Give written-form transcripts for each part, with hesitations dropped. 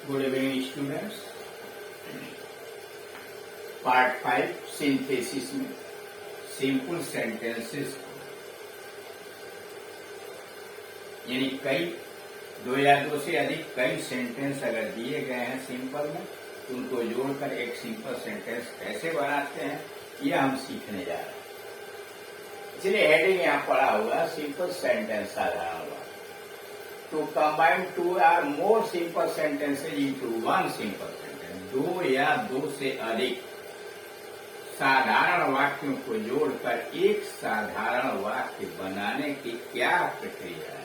Good evening students. Part 5 synthesis में simple sentences यानी कई दो या दो से अधिक कई सेंटेंस अगर दिए गए हैं सिंपल में तो उनको जोड़कर एक सिंपल सेंटेंस कैसे बनाते हैं यह हम सीखने जा रहे हैं। इसलिए हेडिंग यहाँ पड़ा हुआ सिंपल सेंटेंस साधारण वाक्य। To combine two or more simple sentences into one simple sentence, दो या दो से अधिक साधारण वाक्यों को जोड़कर एक साधारण वाक्य बनाने की क्या प्रक्रिया है।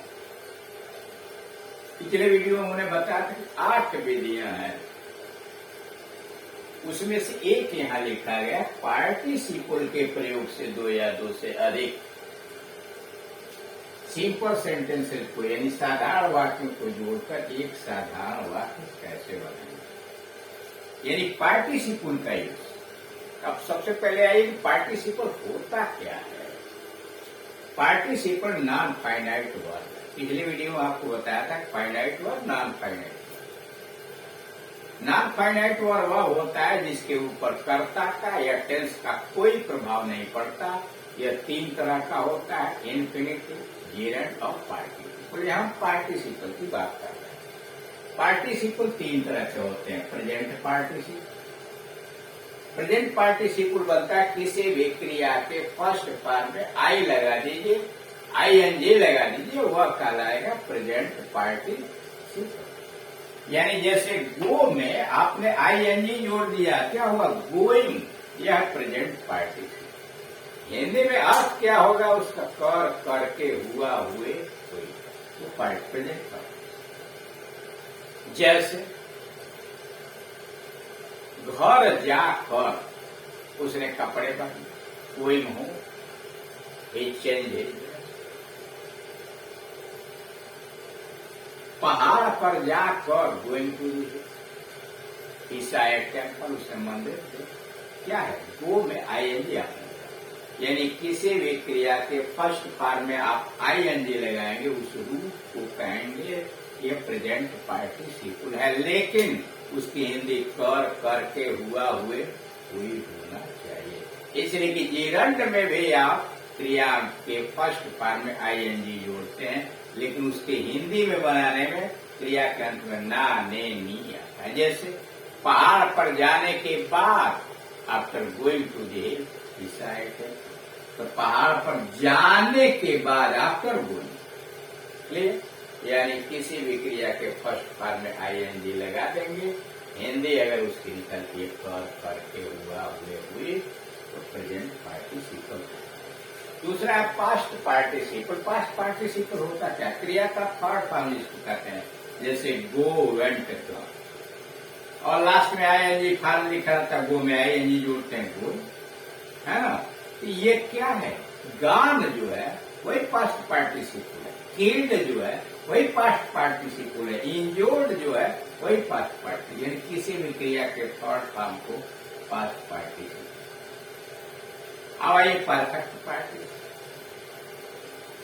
पिछले वीडियो में उन्हें बताया था कि 8 विधियां हैं, उसमें से एक यहाँ लिखा गया पार्टिसिपल के प्रयोग से दो या दो से अधिक सिंपल सेंटेंसेस को यानी साधारण वाक्यों को जोड़कर एक साधारण वाक्य कैसे बनाएंगे, यानी पार्टिसिपल का यूज। अब सबसे पहले आइए पार्टिसिपल होता क्या है। पार्टिसिपल नॉन फाइनाइट वर्ब है। पिछले वीडियो में आपको बताया था finite verb non finite. Non finite verb वह होता है जिसके ऊपर कर्ता का या टेंस का कोई प्रभाव नहीं पड़ता। यह 3 तरह का होता है, इन्फिनिटिव, जेरेंट और पार्टिसिपल। यहाँ पार्टिसिपल की बात कर रहे हैं। पार्टिसिपल 3 तरह से होते हैं। Present participle. प्रेजेंट पार्टिसिपल बनता है किसी भी क्रिया के फर्स्ट पार्ट में आई लगा दीजिए, ING लगा दीजिए, वह कहलाएगा प्रेजेंट पार्टिसिपल। यानी जैसे गो में आपने ING जोड़ दिया, क्या हुआ? गोइंग। यह प्रेजेंट पार्टिसिपल। हिंदी में अर्थ क्या होगा उसका? कर, करके, हुआ, हुए, हुई। तो प्रेजेंट पार्टिसिपल। जैसे घर जाकर उसने कपड़े पहने, गोइंग हो, चेंज। पहाड़ पर जाकर गोइंग टू ईसाई टेम्पल, उसने मंदिर थे। क्या है? गो में ING आपने, यानी किसी भी क्रिया के फर्स्ट फॉर्म में आप ING लगाएंगे, उस रूप को कहेंगे ये प्रेजेंट पार्टिसिपल है। लेकिन उसकी हिंदी कर, करके, हुआ, हुए, हुई होना चाहिए। इसलिए कि जेरेंट में भी आप क्रिया के फर्स्ट फॉर्म में ING जोड़ते हैं, लेकिन उसके हिंदी में बनाने में क्रिया के अंत में ना, ने, नी आता है। जैसे पहाड़ पर जाने के बाद, after going to the decide, तो पहाड़ पर जाने के बाद आफ्टर गोइंग, क्लियर? यानी किसी भी क्रिया के फर्स्ट फॉर्म में ING लगा देंगे। हिंदी अगर उसकी निकलती है कर, करके, हुआ, हुए, हुई, तो प्रेजेंट पार्टिसिपल। दूसरा है पास्ट पार्टिसिपल। पास्ट पार्टिसिपल होता क्या? क्रिया का थर्ड फॉर्म जिसको कहते हैं, जैसे गो, वेंट, गॉन, और लास्ट में ING फॉर्म लिखा रहता है, गो में ING जोड़ते हैं, गो, है ना? तो ये क्या है? गान जो है वही पास्ट पार्टिसिपल है, किल्ड जो है वही पास्ट पार्टिसिपल है, इंजोर्ड जो है वही पास्ट पार्टिसिपल, यानी किसी भी क्रिया के थर्ड फॉर्म को पास्ट पार्टिसिपल। अब आइए परफेक्ट पार्टिसिपल।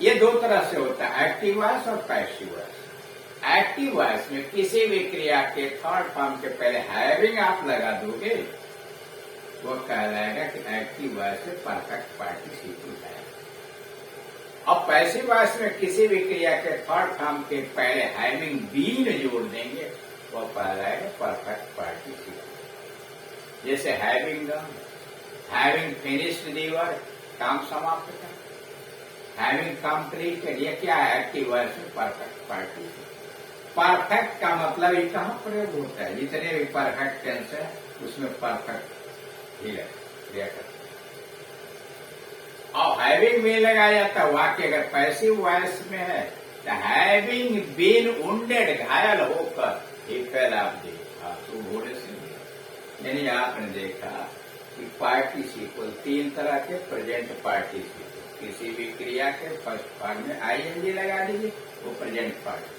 ये 2 तरह से होता है, एक्टिव वॉइस और पैसिव वॉइस। एक्टिव वॉइस में किसी भी क्रिया के थर्ड फॉर्म के पहले हैविंग आप लगा दोगे, वो कहलाएगा कि एक्टिव वॉइस से परफेक्ट पार्टिसिपल है। अब पैसिव वॉइस में किसी भी क्रिया के थर्ड फॉर्म के पहले हैविंग बीन जोड़ देंगे, वो कहलाएगा परफेक्ट पार्टिसिपल। जैसे having done, having finished the work, काम समाप्त कर, हैविंग कंप्लीटेड, ये क्या है? एक्टिव वॉइस में परफेक्ट पार्टिसिपल। परफेक्ट का मतलब ये कहाँ प्रयोग होता है? जितने भी परफेक्ट टेंस है उसमें परफेक्ट क्रिया करते। और हैविंग में लगाया जाता है वाक्य अगर पैसिव वॉइस में है तो हैविंग बीन वुंडेड, घायल होकर, ही फेल ऑफ द, तो घोड़े से। यानी आपने देखा कि पार्टिसिपल 3 तरह के प्रेजेंट पार्टिसिपल। किसी भी क्रिया के फर्स्ट फॉर्म में ING लगा दीजिए, वो प्रेजेंट पार्टिसिपल।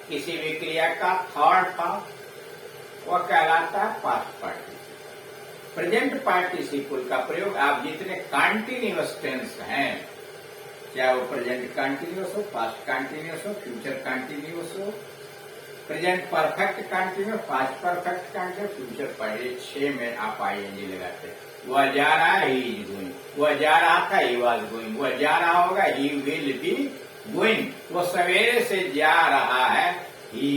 किसी भी क्रिया का थर्ड फॉर्म वो कहलाता है पास्ट पार्टिसिपल। प्रेजेंट पार्टिसिपल का प्रयोग आप जितने कंटिन्यूअस टेंस हैं, चाहे वो प्रेजेंट कंटिन्यूअस हो, पास्ट कंटिन्यूअस हो, फ्यूचर कंटिन्यूअस हो, present perfect continue, past perfect continue, future पहले 6 में आप आईएनजी लगाते हैं। वह जा रहा है, ही इज गोइंग, वह जा रहा था, ही वाज गोइंग, वह जा रहा होगा, ही विल बी गोइंग, वो सवेरे से जा रहा है, he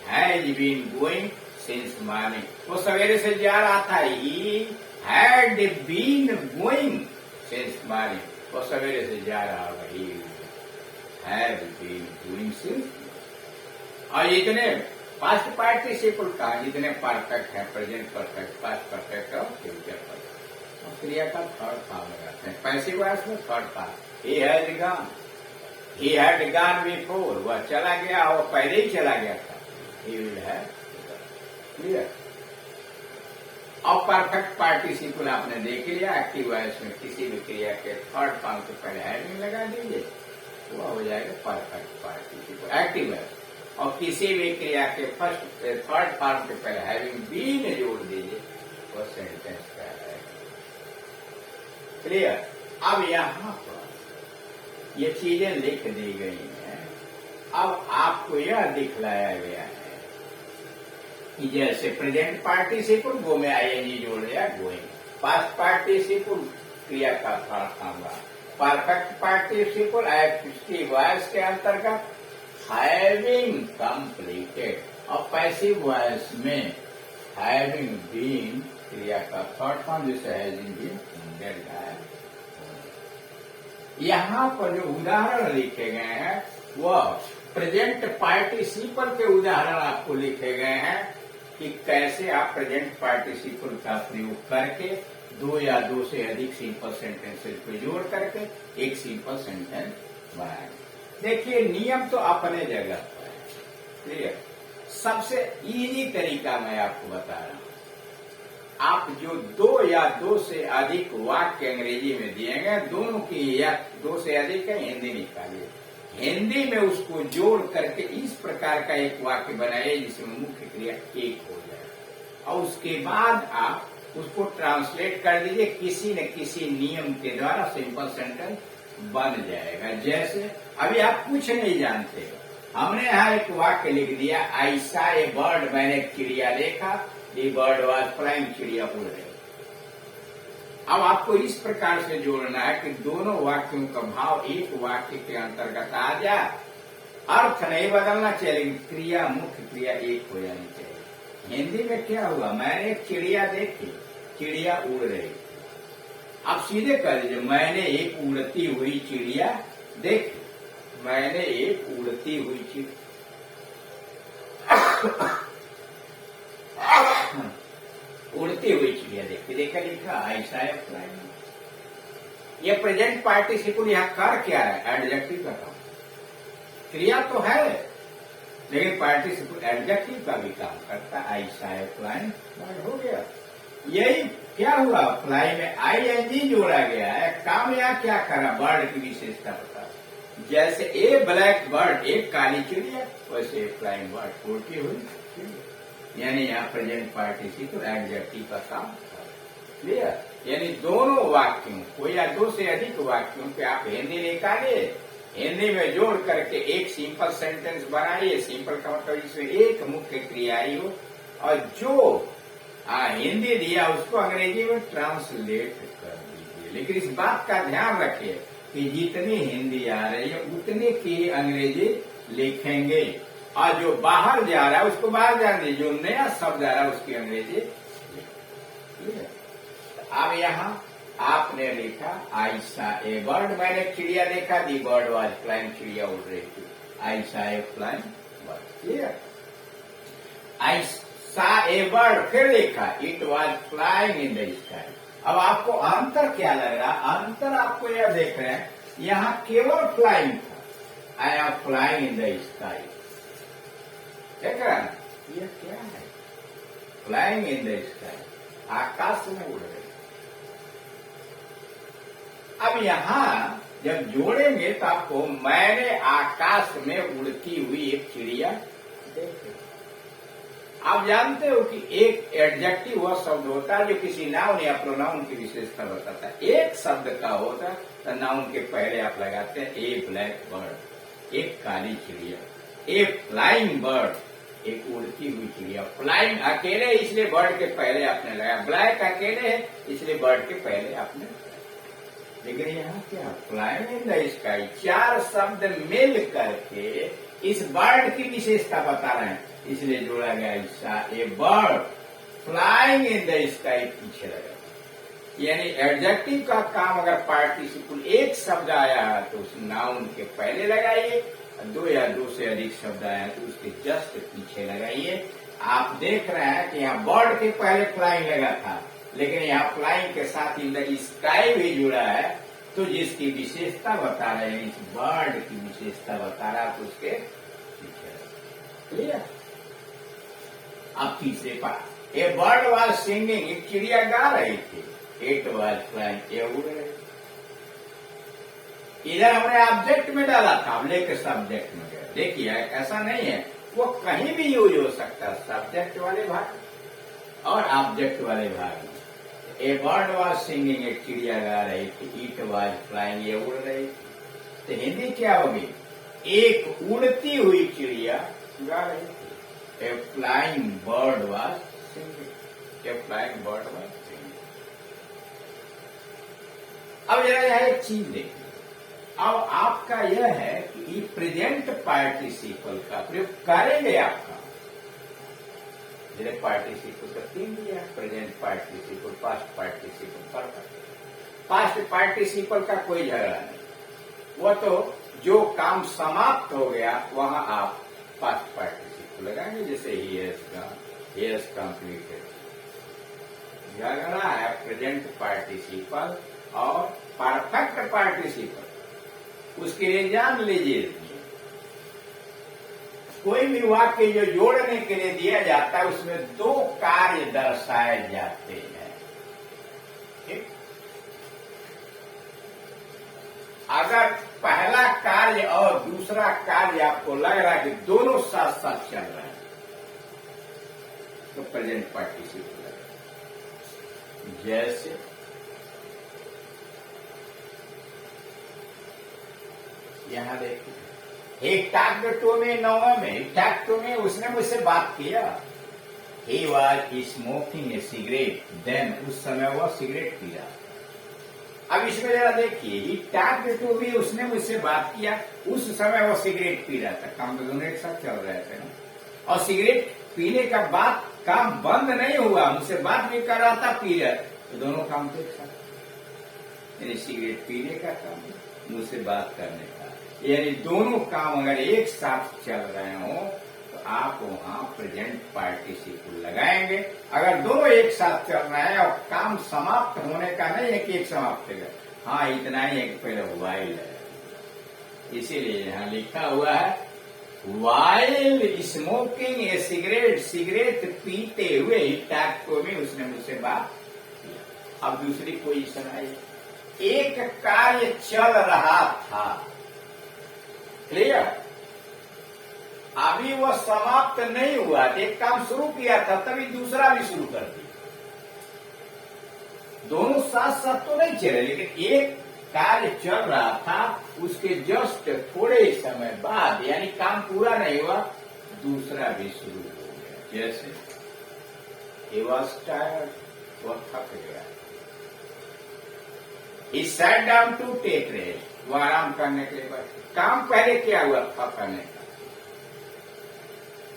has been going since morning, वो सवेरे से जा रहा था, he had been going since morning, वो सवेरे से जा रहा होगा, he had been going since. और इतने पास्ट पार्टिसिपल का जितने परफेक्ट है, प्रेजेंट परफेक्ट, पास्ट परफेक्ट और फ्यूचर परफेक्ट, क्रिया का थर्ड फॉर्म लगाते हैं। पैसिव वॉइस में third form, he had gone, he had gone before, वह चला गया, वो पहले ही चला गया था, ही विल हैव, क्लियर। और परफेक्ट पार्टिसिपल आपने देख लिया, एक्टिव वॉइस में किसी भी क्रिया के थर्ड फॉर्म के पहले हैविंग लगा दीजिए, वह हो जाएगा परफेक्ट पार्टिसिपल, एक्टिव वॉइस। और किसी भी क्रिया के फर्स्ट थर्ड फॉर्म के पहले हैविंग बीन जोड़ दीजिए, वो सेंटेंस का है, क्लियर। अब यहां पर ये चीजें लिख दी गई हैं। अब आपको यह दिखलाया गया है कि जैसे प्रेजेंट पार्टिसिपल वो में आईएनजी जोड़ दिया, गोइंग, पास्ट पार्टिसिपल क्रिया का third form, perfect participle active voice के अंतर्गत हैविंग कंप्लीटेड, और पैसिव वॉइस में हैविंग बीन क्रिया का थर्ड फॉर्म, जैसे हैविंग बीन डेड है। यहां पर जो उदाहरण लिखे गए हैं वह प्रेजेंट पार्टिसिपल के उदाहरण आपको लिखे गए हैं कि कैसे आप प्रेजेंट पार्टिसिपल का प्रयोग करके दो या दो से अधिक सिंपल सेंटेंसेस को जोड़ करके एक सिंपल सेंटेंस बनाएंगे। देखिए नियम तो अपने जगह पर है, क्लियर। सबसे इजी तरीका मैं आपको बता रहा हूं, आप जो दो या दो से अधिक वाक्य अंग्रेजी में दिए गए, दोनों की या दो से अधिक है, हिंदी निकालिए, हिंदी में उसको जोड़ करके इस प्रकार का एक वाक्य बनाइए जिसमें मुख्य क्रिया एक हो जाए, और उसके बाद आप उसको ट्रांसलेट कर दीजिए, किसी न किसी नियम के द्वारा सिंपल सेंटेंस बन जाएगा। जैसे अभी आप कुछ नहीं जानते हो, हमने यहाँ एक वाक्य लिख दिया, आई सॉ ए बर्ड, मैंने एक चिड़िया देखा, दी बर्ड वाज फ्लाइंग, चिड़िया उड़ रही। अब आपको इस प्रकार से जोड़ना है कि दोनों वाक्यों का भाव एक वाक्य के अंतर्गत आ जाए, अर्थ नहीं बदलना चाहिए, क्रिया मुख्य क्रिया एक हो जानी चाहिए। हिंदी में क्या हुआ, मैंने एक चिड़िया देखी, चिड़िया उड़ रही, आप सीधे कह दीजिए मैंने एक उड़ती हुई चिड़िया देखी, मैंने एक उड़ती हुई चिड़िया उड़ती हुई चिड़िया देखी, देखा लिखा ऐसा है फ्लाइंग। ये प्रेजेंट पार्टिसिपल यहाँ कर क्या है, एडजेक्टिव का काम, क्रिया तो है लेकिन पार्टिसिपल एडजेक्टिव का भी काम करता है, ऐसा है फ्लाइंग, हो गया। यही क्या हुआ, फ्लाई में आईएनजी जोड़ा गया है, काम यहाँ क्या करा, बर्ड की विशेषता बता, जैसे ए ब्लैक बर्ड, एक काली चिड़िया, वैसे फ्लाइंग बर्ड उड़ती हुई चिड़िया, यानी यहाँ प्रेजेंट पार्टिसिपल एडजेक्टिव का काम, क्लियर। यानी दोनों वाक्यों को या दो से अधिक वाक्यों पे आप हिंदी निकालिए, हिंदी में जोड़ करके एक सिंपल सेंटेंस बनाइए, सिंपल का मतलब इसमें एक मुख्य क्रिया ही हो, और जो हिंदी दिया उसको अंग्रेजी में ट्रांसलेट कर दीजिए। लेकिन इस बात का ध्यान रखिए कि जितनी हिंदी आ रही है उतने की अंग्रेजी लिखेंगे, और जो बाहर जा रहा है उसको बाहर जाने दीजिए, जो नया शब्द आ रहा है उसकी अंग्रेजी लिखेंगे। अब यहाँ आपने लिखा आई सॉ ए बर्ड, मैंने चिड़िया देखा, दी बर्ड वाज फ्लाइंग, चिड़िया उड़ रही थी, I saw a flying bird, clear. I saw a bird, फिर लिखा it was flying in the sky. अब आपको अंतर क्या लग रहा, अंतर आपको यह देख रहे हैं, यहाँ केवल फ्लाइंग था, I am flying in the sky, देख रहे हैं ये क्या है, फ्लाइंग इन द स्काई, आकाश में उड़ रहे। अब यहाँ जब जोड़ेंगे तो आपको मैंने आकाश में उड़ती हुई एक चिड़िया देखी। आप जानते हो कि एक एडजेक्टिव वह शब्द होता है जो किसी नाउन या प्रोनाउन की विशेषता बताता है। एक शब्द का होता है तो नाउन के पहले आप लगाते हैं ए ब्लैक बर्ड, एक काली चिड़िया, ए फ्लाइंग बर्ड, एक उड़ती हुई चिड़िया। फ्लाइंग अकेले इसलिए बर्ड के पहले आपने लगाया, ब्लैक अकेले है इसलिए बर्ड के पहले आपने लगाया। लेकिन यहाँ क्या, फ्लाइंग इन द स्काई, चार शब्द मिल करके इस बर्ड की विशेषता बता रहे हैं, इसलिए जोड़ा गया हिस्सा a bird flying in the sky पीछे लगा। यानी एडजेक्टिव का काम अगर पार्टिसिपल एक शब्द आया है तो उस नाउन के पहले लगाइए, दो या दो से अधिक शब्द आया है तो उसके जस्ट पीछे लगाइए। आप देख रहे हैं कि यहाँ बर्ड के पहले फ्लाइंग लगा था, लेकिन यहाँ फ्लाइंग के साथ इन द स्काई भी जुड़ा है, तो जिसकी विशेषता बता रहे हैं, इस बर्ड की विशेषता बता रहा है तो उसके पीछे। क्लियर? अब तीसरे part, A bird was singing, एक चिड़िया गा रही थी, इट वाज फ्लाइंग, ये उड़ रहे। इधर हमने ऑब्जेक्ट में डाला था, अब लेकर सब्जेक्ट में गया। देखिए ऐसा नहीं है, वो कहीं भी यूज हो सकता है, सब्जेक्ट वाले भाग और ऑब्जेक्ट वाले भाग में। ए बर्ड वाज सिंगिंग, एक चिड़िया गा रही थी, इट वाज फ्लाइंग, ये उड़ रही थी। तो हिंदी क्या होगी, एक उड़ती हुई चिड़िया गा रही थी। A flying bird was singing, a flying bird was singing. अब जरा यह एक चीज देखिए, अब आपका यह है कि प्रेजेंट पार्टिसिपल का प्रयोग करेंगे आपका, जैसे पार्टिसिपल का तीन दिया, present participle, past participle, perfect. Past participle का कोई झगड़ा नहीं, वो तो जो काम समाप्त हो गया वहां आप पास्ट पार्टिसिपल लगाएंगे, जैसे ही हैज कंप्लीटेड। झगड़ा है प्रेजेंट पार्टिसिपल और परफेक्ट पार्टिसिपल, उसके लिए जान लीजिए, कोई भी वाक्य जो जोड़ने के लिए दिया जाता है उसमें दो कार्य दर्शाए जाते हैं। ठीक? अगर पहला कार्य और दूसरा कार्य आपको लग रहा है कि दोनों साथ साथ चल रहे हैं तो प्रेजेंट पार्टिसिपल लगेगा। जैसे यहां देखिए, एक टाक टू में नौवे में टाक टू में उसने मुझसे बात किया, he was smoking a cigarette then, उस समय वह सिगरेट पी रहा। अब इसमें जरा देखिए, ही टाक टू भी उसने मुझसे बात किया, उस समय वह सिगरेट पी रहा था। काम तो दोनों एक साथ चल रहे थे ना, और सिगरेट पीने का बाद काम बंद नहीं हुआ, मुझसे बात भी कर रहा था, पी रहा, तो दोनों काम तो एक साथ। यानी सिगरेट पीने का काम, मुझसे बात करने का, यानी दोनों काम अगर एक साथ चल रहे हो तो आप वहां प्रेजेंट पार्टिसिपल लगाएंगे। अगर दोनों एक साथ चल रहे हैं और काम समाप्त होने का नहीं है कि एक समाप्त होगा, हाँ इतना ही है कि पहले वाइल है, इसीलिए यहां लिखा हुआ है while smoking a cigarette, cigarette पीते हुए टैक्टो में उसने मुझसे बात किया। अब दूसरी पोजीशन आई, एक कार्य चल रहा था, क्लियर, अभी वह समाप्त नहीं हुआ, एक काम शुरू किया था तभी दूसरा भी शुरू कर दिया। दोनों साथ साथ तो नहीं चले, लेकिन एक कार्य चल रहा था, उसके जस्ट थोड़े समय बाद, यानी काम पूरा नहीं हुआ, दूसरा भी शुरू हो गया। जैसे he was tired, वह थक गया। He sat down to take rest, वो आराम करने के लिए बैठे। काम पहले क्या हुआ, थकने का,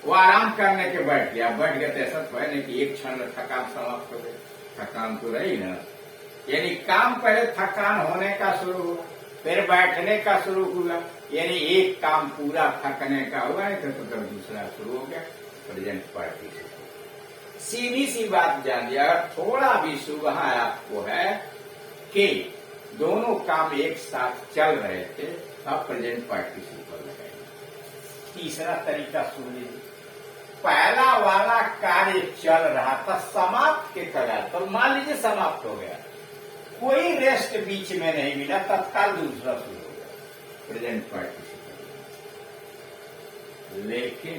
वो आराम करने के बैठ गया। बैठ गया तो ऐसा पहले कि एक क्षण में थकान समाप्त हो गई, थकान तो रही ना, यानी काम पहले थकान होने का शुरू हुआ, फिर बैठने का शुरू हुआ, यानी एक काम पूरा थकने का हुआ है तो फिर दूसरा शुरू हो गया। प्रेजेंट पार्टिसिपल, सीधी सी बात जान लिया, अगर थोड़ा भी सुबह आपको है कि दोनों काम एक साथ चल रहे थे, अब प्रेजेंट पार्टिसिपल लगाएंगे। तीसरा तरीका सुन लीजिए, पहला वाला कार्य चल रहा था, समाप्त के कगार पर, मान लीजिए समाप्त हो गया, कोई रेस्ट बीच में नहीं मिला, तत्काल दूसरा शुरू हो गया, प्रेजेंट पार्टिसिपल। लेकिन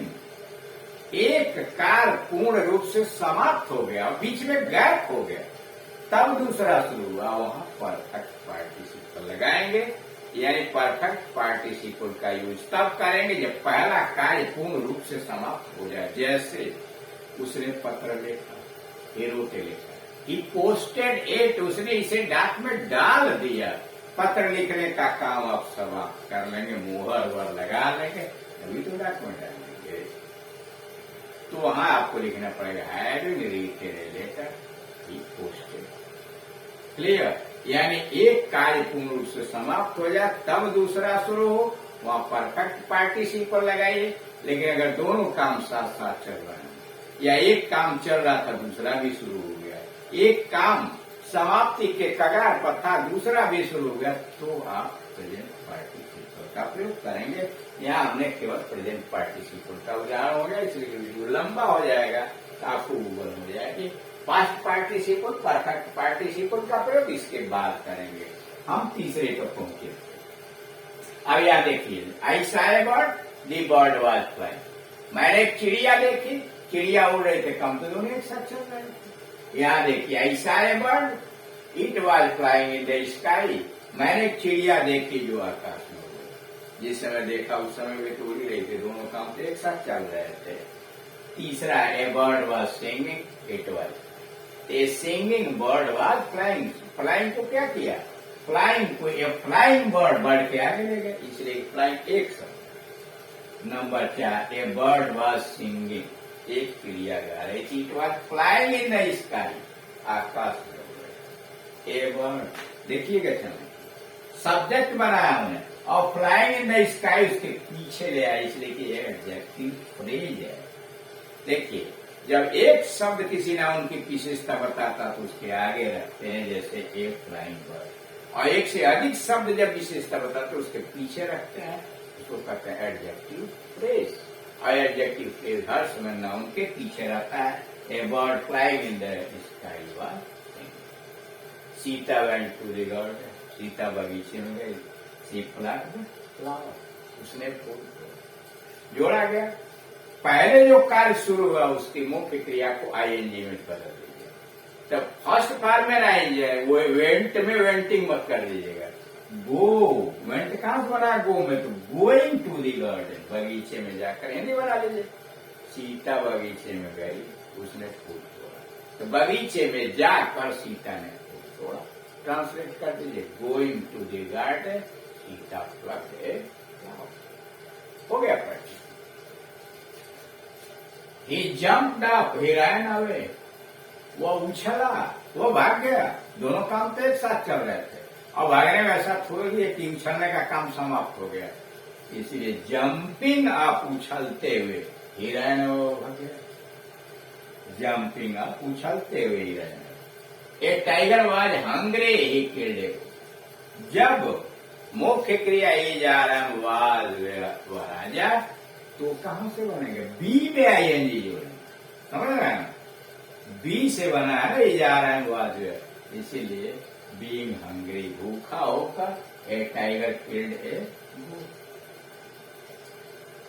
एक कार्य पूर्ण रूप से समाप्त हो गया, बीच में गैप हो गया, तब दूसरा शुरू हुआ, वहां परफेक्ट पार्टिसिपल लगाएंगे। यानी परफेक्ट पार्टिसिपल का यूज तब करेंगे जब पहला कार्य पूर्ण रूप से समाप्त हो जाए। जैसे उसने पत्र लिखा, हेरोटे लिखा, ही पोस्टेड इट, उसने इसे डाक में डाल दिया। पत्र लिखने का काम आप समाप्त कर लेंगे, मोहर वर लगा लेंगे, अभी तो डाक में डालेंगे। तो वहां आपको लिखना पड़ेगा having written a letter he posted. Clear? यानी एक कार्य पूर्ण रूप से समाप्त हो जाए तब दूसरा शुरू हो, वहां परफेक्ट पार्टिसिपल लगाइए। लेकिन अगर दोनों काम साथ साथ चल रहे हैं या एक काम चल रहा था दूसरा भी शुरू हो गया, एक काम समाप्ति के कगार पर था दूसरा भी शुरू हो गया, तो आप प्रेजेंट पार्टिसिपल का प्रयोग करेंगे। यहाँ हमने केवल प्रेजेंट पार्टिसिपल का उदाहरण हो गया, इसलिए वीडियो लंबा हो जाएगा तो आपको गूगल हो जाएगी। पास्ट पार्टिसिपल, परफेक्ट पार्टिसिपल का प्रयोग इसके बाद करेंगे। हम तीसरे पर पहुंचे। अब यहां देखिए, I saw a bird, the bird was flying. मैंने एक चिड़िया देखी, चिड़िया उड़ रहे थे, काम तो दोनों एक साथ चल रहे थे। यहाँ देखिए, I saw a bird, it was flying in the sky. मैंने एक चिड़िया देखी जो आकाश में उड़ रही। जिस समय देखा उस समय वे तो उड़ रहे थे, दोनों काम तो एक साथ चल रहे थे। तीसरा, a bird was singing, it was a singing bird was flying. Flying को क्या किया? फ्लाइंग को ए फ्लाइंग बर्ड, बर्ड के आगे ले गए, इसलिए फ्लाइंग एक शब्द। Number 4, a bird was singing, एक चिड़िया गा रही थी, it was flying in the sky, आकाश में उड़ रही। ए बर्ड, देखिएगा समय सब्जेक्ट बनाया हमने और फ्लाइंग इन द स्काई उसके पीछे ले आया, इसलिए कि एडजेक्टिव फ्रेज है। देखिए, जब एक शब्द किसी नाउन की विशेषता बताता तो उसके आगे रखते हैं, जैसे ए फ्लाइंग बर्ड। और एक से अधिक शब्द जब विशेषता बताते तो उसके पीछे रखते हैं, उसको कहते हैं एडजेक्टिव फ्रेज। और एडजेक्टिव फ्रेज हर समय नाउन के पीछे रहता है। A bird flying in the sky was singing. Sita went to the garden, Sita बगीचे में गई, सी प्लांटेड फ्लावर, उसने फूल जोड़ा गया। पहले जो कार्य शुरू हुआ उसकी मुख्य क्रिया को आईएनजी में बदल दीजिए। जब फर्स्ट फॉर्म में आएंगे वो वेंट में वेंटिंग मत कर दीजिएगा। गो, वेंट कहां से बना? गो में, तो गोइंग टू दी गार्डन, बगीचे में जाकर हिंदी बना लीजिए। सीता बगीचे में गई, उसने फूल तोड़ा, तो बगीचे में जाकर सीता ने फूल तोड़ा। ट्रांसलेट कर दीजिए, going to the garden, Sita plucked a flower. हो गया practice. He jumped up, he ran away. वो उछला, वो भाग गया। दोनों काम तो एक साथ चल रहे थे और भागने में ऐसा थोड़ी है कि उछलने का काम समाप्त हो गया। इसलिए जंपिंग अप, उछलते हुए, ही ran away, भाग गया। जंपिंग अप, उछलते हुए ही ran away। A tiger was hungry, he killed it. जब मुख्य क्रिया ये जा रहा है वाज राजा, तो कहां से बनेंगे? बी में आईएनजी जोड़ेंगे, समझ रहे हैं? बी से बना है ना, ये जा रहा है वाज, इसीलिए बीइंग हंग्री, भूखा होकर, a tiger killed a goat.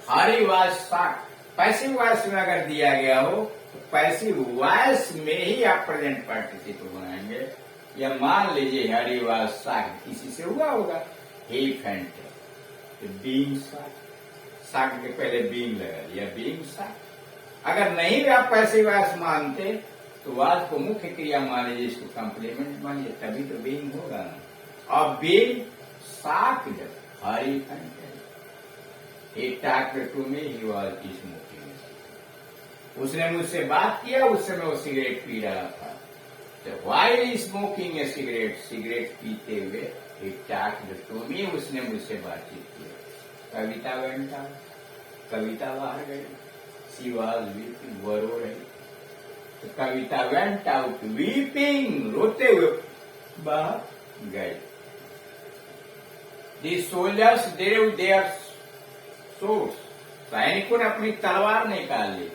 Hari was shocked, passive voice में अगर दिया गया हो तो पैसिव वॉइस में ही आप प्रेजेंट पार्टिसिपल बनाएंगे। या मान लीजिए हरी वाज शॉक्ड, किसी से हुआ होगा, ही फेंटेड, बीइंग शॉक्ड, शॉक्ड के पहले बीइंग लगा दिया, बीइंग शॉक्ड। अगर नहीं भी आप पैसिव वॉइस मानते तो वाज को मुख्य क्रिया मान लीजिए, इसको कॉम्प्लीमेंट मानिए, तभी तो बीइंग होगा ना। और being shocked, Hari fainted, he talked to me, he was smoking. उसने मुझसे बात किया, उस समय वो सिगरेट पी रहा था। तो while smoking a cigarette, cigarette पीते हुए, he talked to me, उसने मुझसे बातचीत की। कविता went out, कविता बाहर गई, she was weeping, वो रो रही। तो कविता went out weeping, रोते हुए बाहर गई। The soldiers drew their swords, सैनिकों ने अपनी तलवार निकाल ली।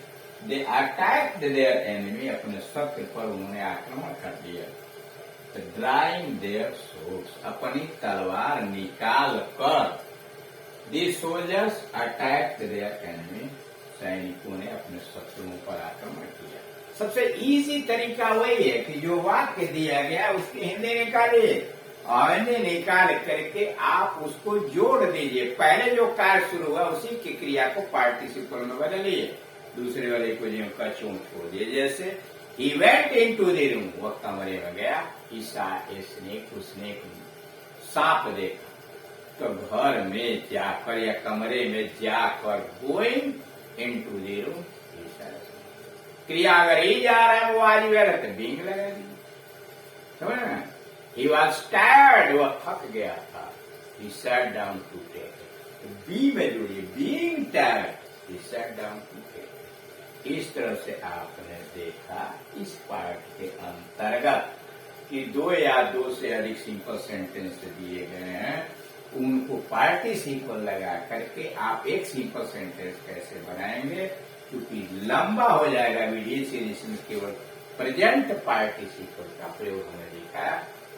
दे अटैक्ड देयर एनिमी, अपने शत्रु पर उन्होंने आक्रमण कर दिया। ड्राइंग देयर सोर्स, अपनी तलवार निकाल कर। The soldiers attacked there enemy, सैनिकों ने अपने शत्रुओं पर आक्रमण किया। सबसे इजी तरीका वही है कि जो वाक्य दिया गया उसकी हिंदी निकालिए औंधे निकाल करके आप उसको जोड़ दीजिए। पहले जो कार्य शुरू हुआ उसी की क्रिया को पार्टिसिपल में बदलिए, दूसरे वाले को जो का चूं छोड़ दिए। जैसे he went into the room, वो कमरे में गया, he saw a snake, उसने सांप देखा। तो घर में जाकर या कमरे में जाकर going into the room, क्रिया अगर ही जा रहा है वो आज गया तो बींग लगा दी, समझ ना। He was tired, वो थक गया था। He sat down to take it, be में जोड़िए, being tired, he sat down to take it। इस तरह से आपने देखा इस पार्ट के अंतर्गत कि दो या दो से अधिक सिंपल सेंटेंस दिए गए हैं, उनको पार्टिसिपल लगा करके आप एक सिंपल सेंटेंस कैसे बनाएंगे, क्योंकि लंबा हो जाएगा वीडियो सीरीज में। केवल प्रेजेंट पार्टिसिपल का प्रयोग हमने देखा।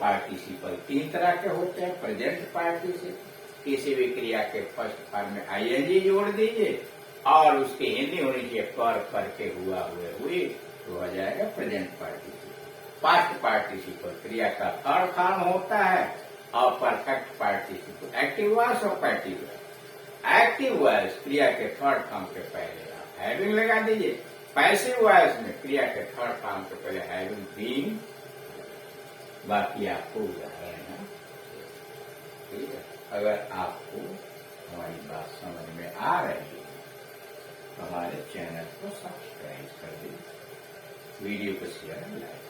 पार्टिसिपल 3 तरह के होते हैं। प्रेजेंट पार्टिसिपल, किसी भी क्रिया के फर्स्ट फॉर्म में आईएनजी जोड़ दीजिए और उसके हिंदी होनी चाहिए कर, करके, हुआ, हुए, तो हो जाएगा प्रेजेंट पार्टिसिपल। पास्ट पार्टिसिपल क्रिया का थर्ड फॉर्म होता है और परफेक्ट पार्टिसिपल एक्टिव वॉइस और पैसिव वॉइस। एक्टिव वॉइस क्रिया के थर्ड फॉर्म के पहले आप हैविंग लगा दीजिए। पैसिव वॉइस में क्रिया के थर्ड फॉर्म के पहले हैविंग, बीइंग। बाकी आपको उदाहरण है, ठीक है। अगर आपको हमारी बात समझ में आ रही है तो हमारे चैनल को सब्सक्राइब कर दीजिए, वीडियो को शेयर, लाइक